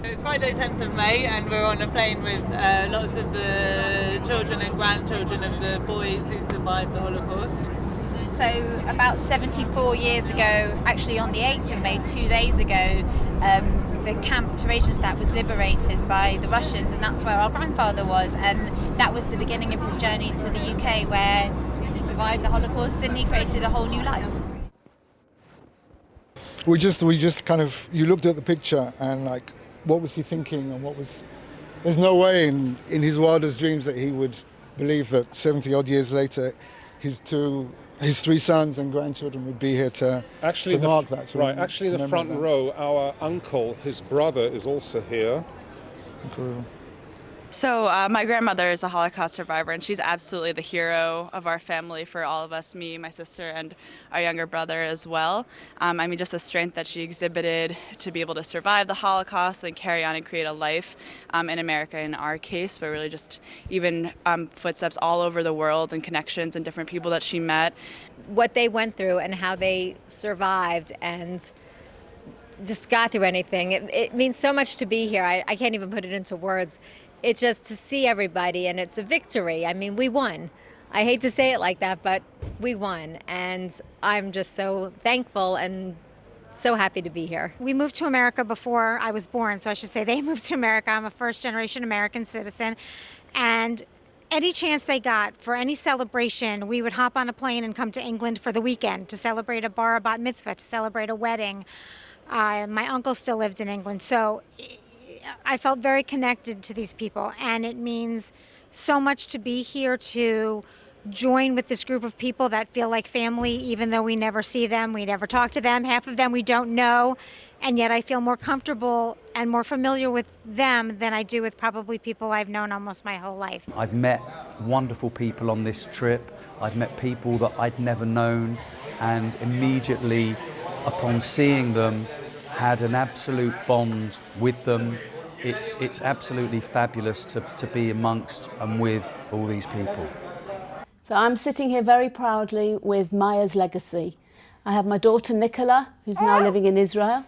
It's Friday 10th of May and we're on a plane with lots of the children and grandchildren of the boys who survived the Holocaust. So about 74 years ago, actually on the 8th of May, 2 days ago, the camp Theresienstadt was liberated by the Russians, and that's where our grandfather was, and that was the beginning of his journey to the UK, where he survived the Holocaust and he created a whole new life. We just kind of, you looked at the picture and like, what was he thinking, and there's no way in his wildest dreams that he would believe that 70 odd years later his three sons and grandchildren would be here to mark that. Actually, the front row, our uncle, his brother, is also here. Incredible. So my grandmother is a Holocaust survivor, and she's absolutely the hero of our family for all of us, me, my sister, and our younger brother as well. Just the strength that she exhibited to be able to survive the Holocaust and carry on and create a life in America in our case, but really just even footsteps all over the world and connections and different people that she met. What they went through and how they survived and just got through anything. It means so much to be here. I can't even put it into words. It's just to see everybody, and it's a victory. I mean, we won. I hate to say it like that, but we won. And I'm just so thankful and so happy to be here. We moved to America before I was born, so I should say they moved to America. I'm a first-generation American citizen. And any chance they got for any celebration, we would hop on a plane and come to England for the weekend to celebrate a bar bat mitzvah, to celebrate a wedding. My uncle still lived in England, so I felt very connected to these people, and it means so much to be here to join with this group of people that feel like family, even though we never see them, we never talk to them, half of them we don't know, and yet I feel more comfortable and more familiar with them than I do with probably people I've known almost my whole life. I've met wonderful people on this trip. I've met people that I'd never known, and immediately upon seeing them had an absolute bond with them. It's absolutely fabulous to be amongst and with all these people. So I'm sitting here very proudly with Maya's legacy. I have my daughter Nicola, who's now living in Israel.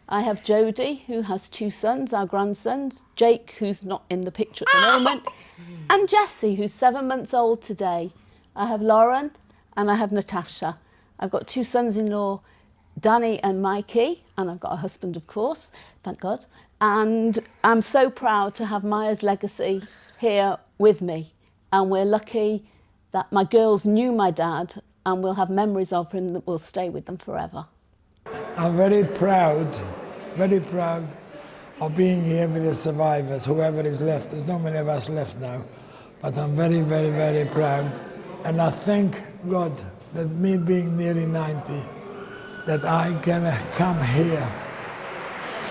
I have Jodie, who has two sons, our grandsons, Jake, who's not in the picture at the moment, and Jessie, who's 7 months old today. I have Lauren and I have Natasha. I've got two sons-in-law, Danny and Mikey, and I've got a husband, of course, thank God. And I'm so proud to have Maya's legacy here with me. And we're lucky that my girls knew my dad and will have memories of him that will stay with them forever. I'm very proud of being here with the survivors, whoever is left. There's not many of us left now, but I'm very, very, very proud. And I thank God that me being nearly 90, that I can come here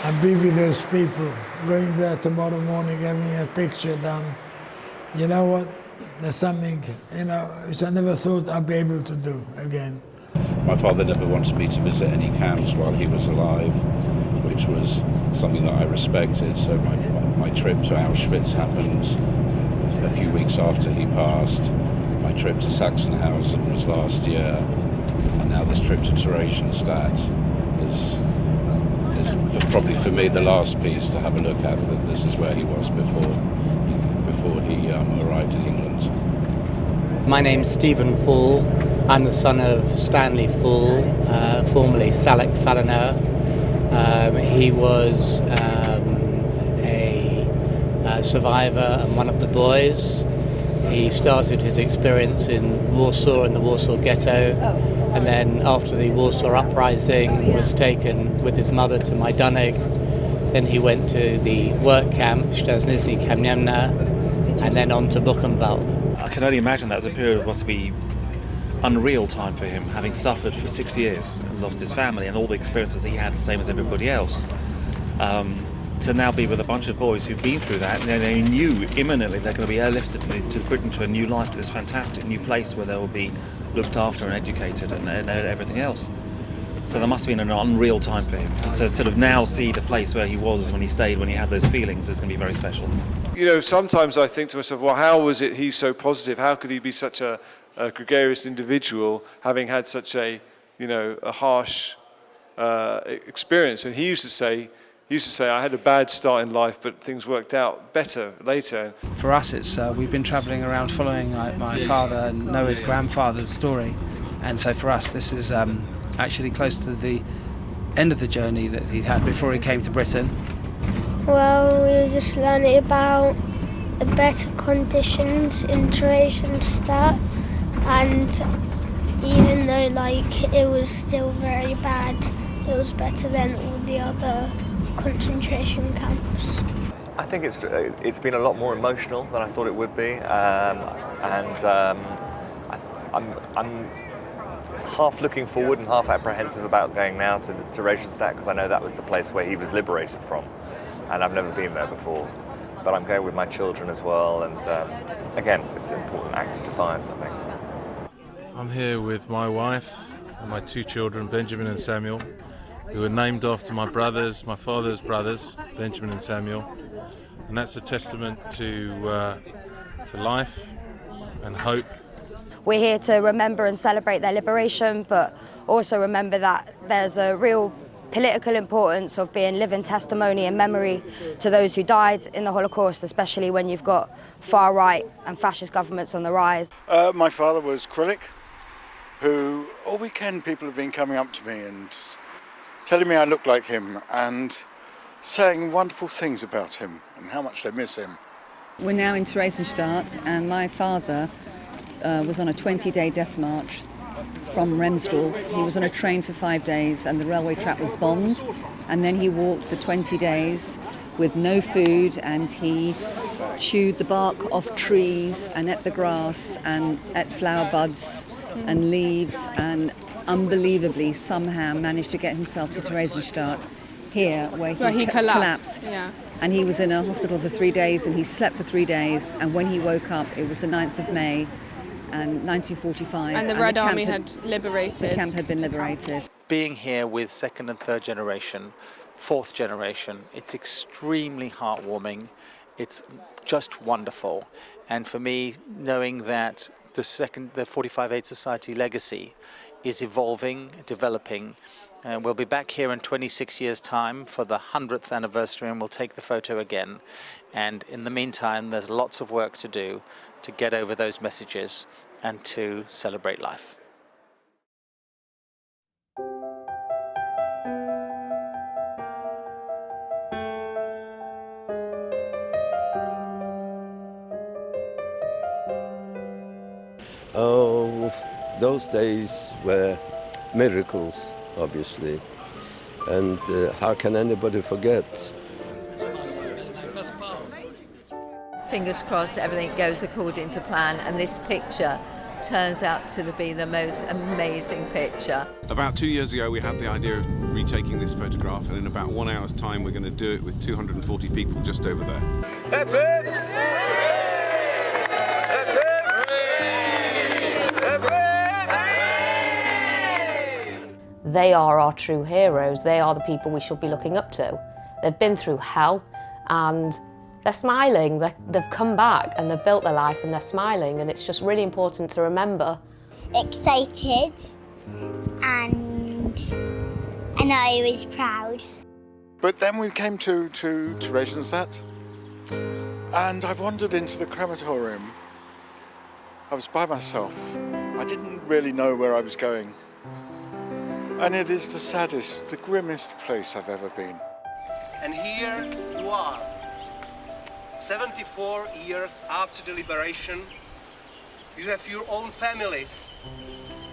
and be with those people, going there tomorrow morning, having a picture done. You know what? There's something, which I never thought I'd be able to do again. My father never wanted me to visit any camps while he was alive, which was something that I respected. So my trip to Auschwitz happened a few weeks after he passed. My trip to Sachsenhausen was last year, and now this trip to Theresienstadt is probably for me the last piece to have a look at. That this is where he was before he arrived in England. My name's Stephen Full. I'm the son of Stanley Full, formerly Salek Falloneur. He was a survivor and one of the boys. He started his experience in Warsaw, in the Warsaw Ghetto, and then after the Warsaw Uprising was taken with his mother to Majdanek. Then he went to the work camp, Szczesnicy Kamienna, and then on to Buchenwald. I can only imagine that was a period must be unreal time for him, having suffered for 6 years and lost his family and all the experiences he had, the same as everybody else. To now be with a bunch of boys who've been through that, and they knew imminently they're going to be airlifted to Britain, to a new life, to this fantastic new place where they will be looked after and educated and everything else. So there must have been an unreal time for him. And so sort of now see the place where he was when he stayed, when he had those feelings, is going to be very special. Sometimes I think to myself, well, how was it he's so positive? How could he be such a gregarious individual, having had such a harsh experience? And he used to say, He used to say, I had a bad start in life, but things worked out better later. For us, it's we've been travelling around following my father and Noah's grandfather's story, and so for us this is actually close to the end of the journey that he'd had before he came to Britain. Well, we were just learning about the better conditions in Theresienstadt, and even though it was still very bad, it was better than all the other concentration camps. I think it's been a lot more emotional than I thought it would be, I'm half looking forward and half apprehensive about going now to Theresienstadt, because I know that was the place where he was liberated from, and I've never been there before. But I'm going with my children as well, and again, it's an important act of defiance, I think. I'm here with my wife and my 2 children, Benjamin and Samuel, who were named after my father's brothers, Benjamin and Samuel, and that's a testament to life and hope. We're here to remember and celebrate their liberation, but also remember that there's a real political importance of being living testimony and memory to those who died in the Holocaust, especially when you've got far-right and fascist governments on the rise. My father was Krylik, who all weekend people have been coming up to me and telling me I look like him and saying wonderful things about him and how much they miss him. We're now in Theresienstadt, and my father was on a 20-day death march from Remsdorf. He was on a train for 5 days and the railway track was bombed, and then he walked for 20 days with no food, and he chewed the bark off trees and ate the grass and ate flower buds and leaves, and unbelievably somehow managed to get himself to Theresienstadt here, where he collapsed. Yeah. And he was in a hospital for 3 days, and he slept for 3 days, and when he woke up it was the 9th of May and 1945. And the Red Army had liberated. The camp had been liberated. Being here with 2nd and 3rd generation, 4th generation, it's extremely heartwarming. It's just wonderful. And for me, knowing that the 45-8 Society legacy is evolving, developing, and we'll be back here in 26 years' time for the 100th anniversary, and we'll take the photo again. And in the meantime, there's lots of work to do to get over those messages and to celebrate life. Oh, those days were miracles, obviously, and how can anybody forget? Fingers crossed everything goes according to plan, and this picture turns out to be the most amazing picture. About 2 years ago we had the idea of retaking this photograph, and in about 1 hour's time we're going to do it with 240 people just over there. They are our true heroes. They are the people we should be looking up to. They've been through hell and they're smiling. They've come back and they've built their life and they're smiling, and it's just really important to remember. Excited and I was proud. But then we came to Theresienstadt, and I wandered into the crematorium. I was by myself. I didn't really know where I was going. And it is the saddest, the grimmest place I've ever been. And here you are, 74 years after the liberation. You have your own families,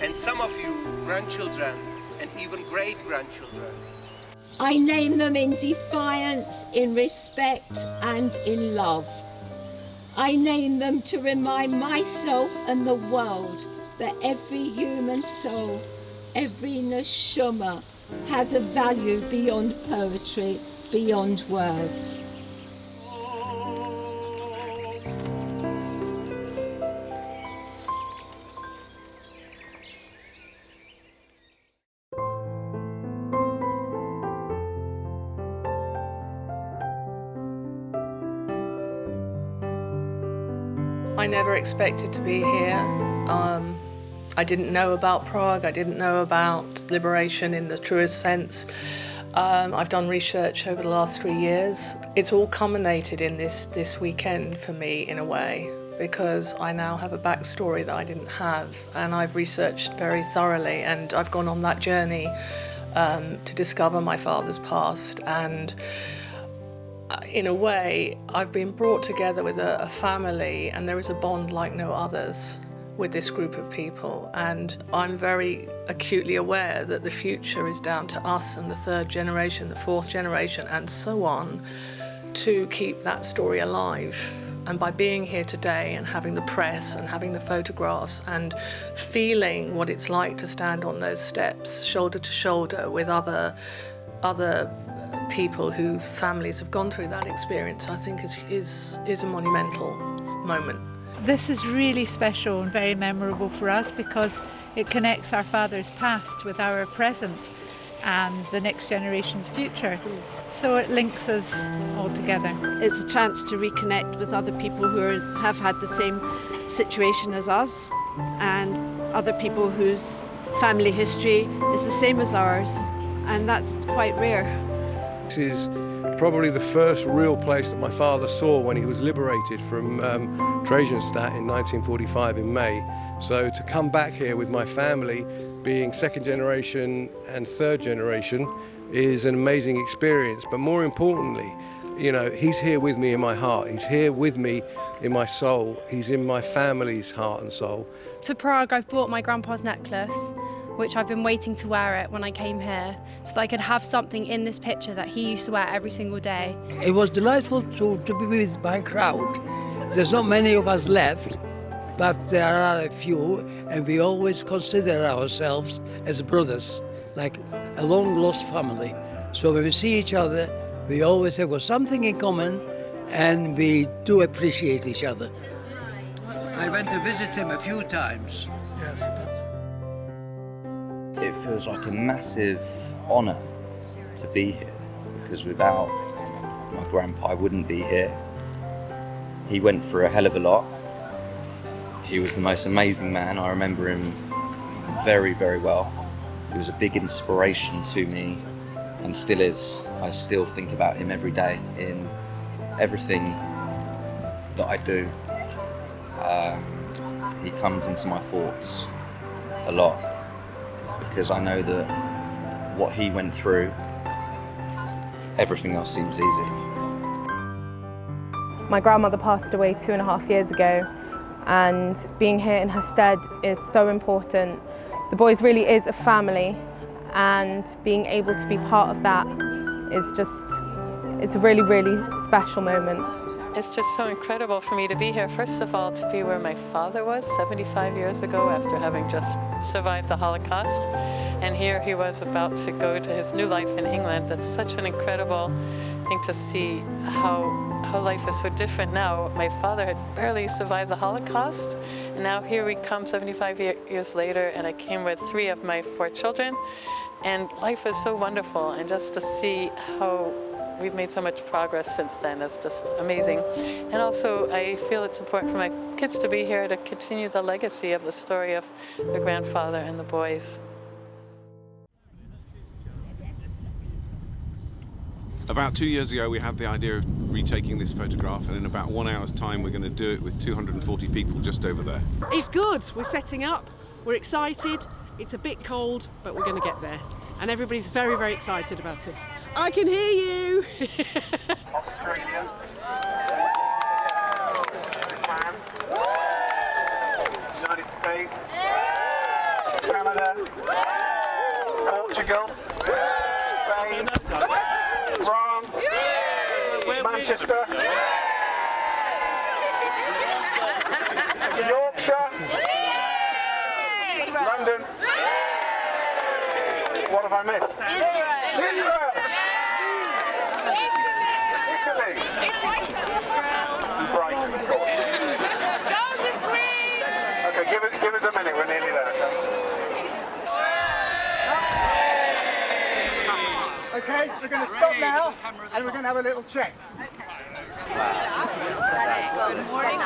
and some of you grandchildren, and even great-grandchildren. I name them in defiance, in respect, and in love. I name them to remind myself and the world that every human soul, every neshama, has a value beyond poetry, beyond words. I never expected to be here. I didn't know about Prague, I didn't know about liberation in the truest sense. I've done research over the last 3 years. It's all culminated in this weekend for me, in a way, because I now have a backstory that I didn't have, and I've researched very thoroughly, and I've gone on that journey to discover my father's past. And in a way, I've been brought together with a family, and there is a bond like no others with this group of people. And I'm very acutely aware that the future is down to us and the third generation, the fourth generation, and so on, to keep that story alive. And by being here today and having the press and having the photographs and feeling what it's like to stand on those steps, shoulder to shoulder with other people whose families have gone through that experience, I think is a monumental moment. This is really special and very memorable for us because it connects our father's past with our present and the next generation's future. So it links us all together. It's a chance to reconnect with other people who have had the same situation as us, and other people whose family history is the same as ours, and that's quite rare. This is probably the first real place that my father saw when he was liberated from Theresienstadt in 1945 in May. So to come back here with my family, being second generation and third generation, is an amazing experience. But more importantly, you know, he's here with me in my heart. He's here with me in my soul. He's in my family's heart and soul. To Prague, I've brought my grandpa's necklace, which I've been waiting to wear it when I came here, so that I could have something in this picture that he used to wear every single day. It was delightful to be with my crowd. There's not many of us left, but there are a few, and we always consider ourselves as brothers, like a long-lost family. So when we see each other, we always have got something in common, and we do appreciate each other. I went to visit him a few times. It feels like a massive honour to be here, because without my grandpa I wouldn't be here. He went through a hell of a lot. He was the most amazing man. I remember him very, very well. He was a big inspiration to me and still is. I still think about him every day in everything that I do. He comes into my thoughts a lot, because I know that what he went through, everything else seems easy. My grandmother passed away 2.5 years ago, and being here in her stead is so important. The Boys really is a family, and being able to be part of that is just, it's a really, really special moment. It's just so incredible for me to be here. First of all, to be where my father was 75 years ago after having just survived the Holocaust. And here he was about to go to his new life in England. That's such an incredible thing to see how life is so different now. My father had barely survived the Holocaust, and now here we come 75 years later, and I came with 3 of my 4 children, and life is so wonderful, and just to see how we've made so much progress since then is just amazing. And also I feel it's important for my kids to be here to continue the legacy of the story of their grandfather and the Boys. About 2 years ago we had the idea of retaking this photograph, and in about 1 hour's time we're going to do it with 240 people just over there. It's good, we're setting up, we're excited, it's a bit cold, but we're going to get there. And everybody's very, very excited about it. I can hear you! United States, Canada, Portugal, Spain, France, Manchester, Yorkshire, London. What have I missed? Israel! Italy! Brighton, of course. Okay, give us a minute, we're nearly there. Okay, we're going to stop now, and we're going to have a little check. Good morning.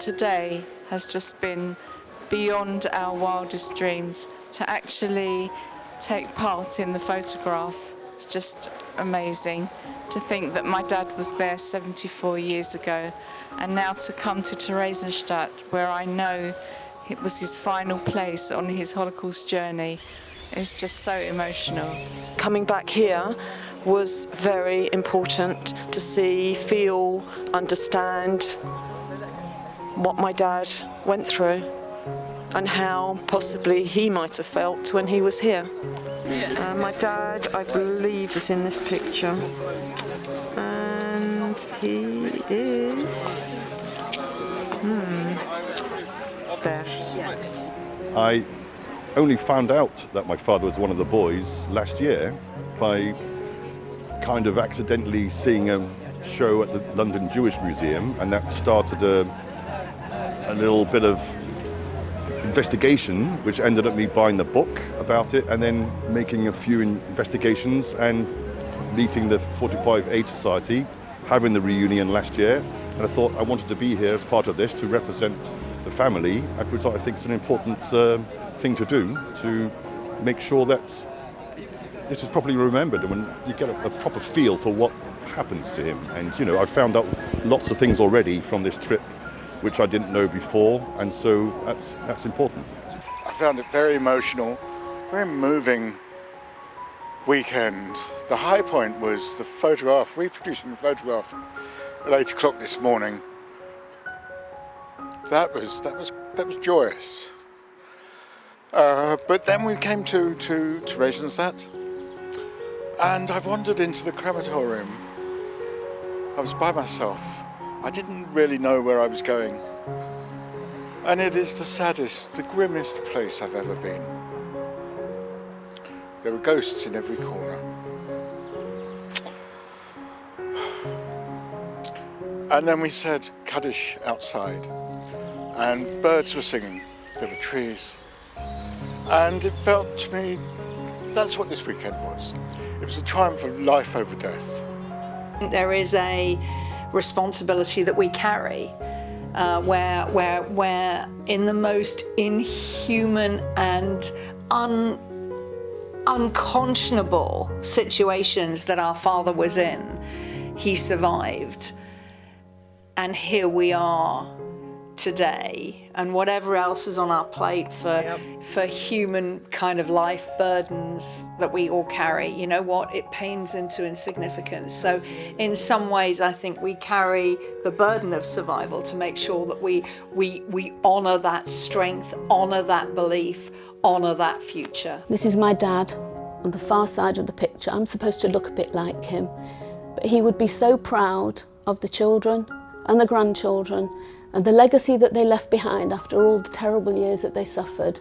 today has just been beyond our wildest dreams. To actually take part in the photograph was just amazing. To think that my dad was there 74 years ago, and now to come to Theresienstadt, where I know it was his final place on his Holocaust journey, is just so emotional. Coming back here was very important to see, feel, understand what my dad went through and how possibly he might have felt when he was here. My dad, I believe, is in this picture, and he is there. I only found out that my father was one of the boys last year by kind of accidentally seeing a show at the London Jewish Museum, and that started a little bit of investigation, which ended up me buying the book about it and then making a few investigations and meeting the 45 Aid Society, having the reunion last year. And I thought I wanted to be here as part of this to represent the family, which I think is an important thing to do, to make sure that this is properly remembered and when you get a proper feel for what happens to him. And you know, I found out lots of things already from this trip which I didn't know before, and so that's important. I found it very emotional, very moving weekend. The high point was the photograph, reproducing the photograph at 8 o'clock this morning. That was joyous. But then we came to Theresienstadt, and I wandered into the crematorium. I was by myself. I didn't really know where I was going. And it is the saddest, the grimmest place I've ever been. There were ghosts in every corner. And then we said Kaddish outside, and birds were singing. There were trees. And it felt to me, that's what this weekend was. It was a triumph of life over death. There is a responsibility that we carry where in the most inhuman and unconscionable situations that our father was in, he survived. And here we are today, and whatever else is on our plate for human kind of life burdens that we all carry, you know what, it pains into insignificance. So in some ways I think we carry the burden of survival to make sure that we honour that strength, honour that belief, honour that future. This is my dad on the far side of the picture. I'm supposed to look a bit like him, but he would be so proud of the children and the grandchildren and the legacy that they left behind after all the terrible years that they suffered.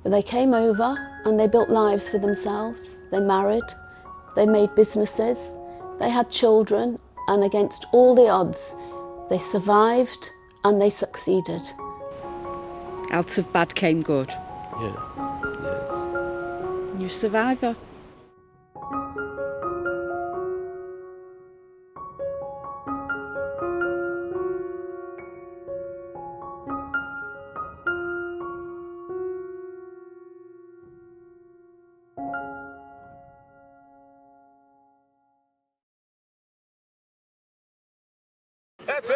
They came over and they built lives for themselves. They married, they made businesses, they had children, and against all the odds, they survived and they succeeded. Out of bad came good. Yeah, yes. You're a survivor. Happy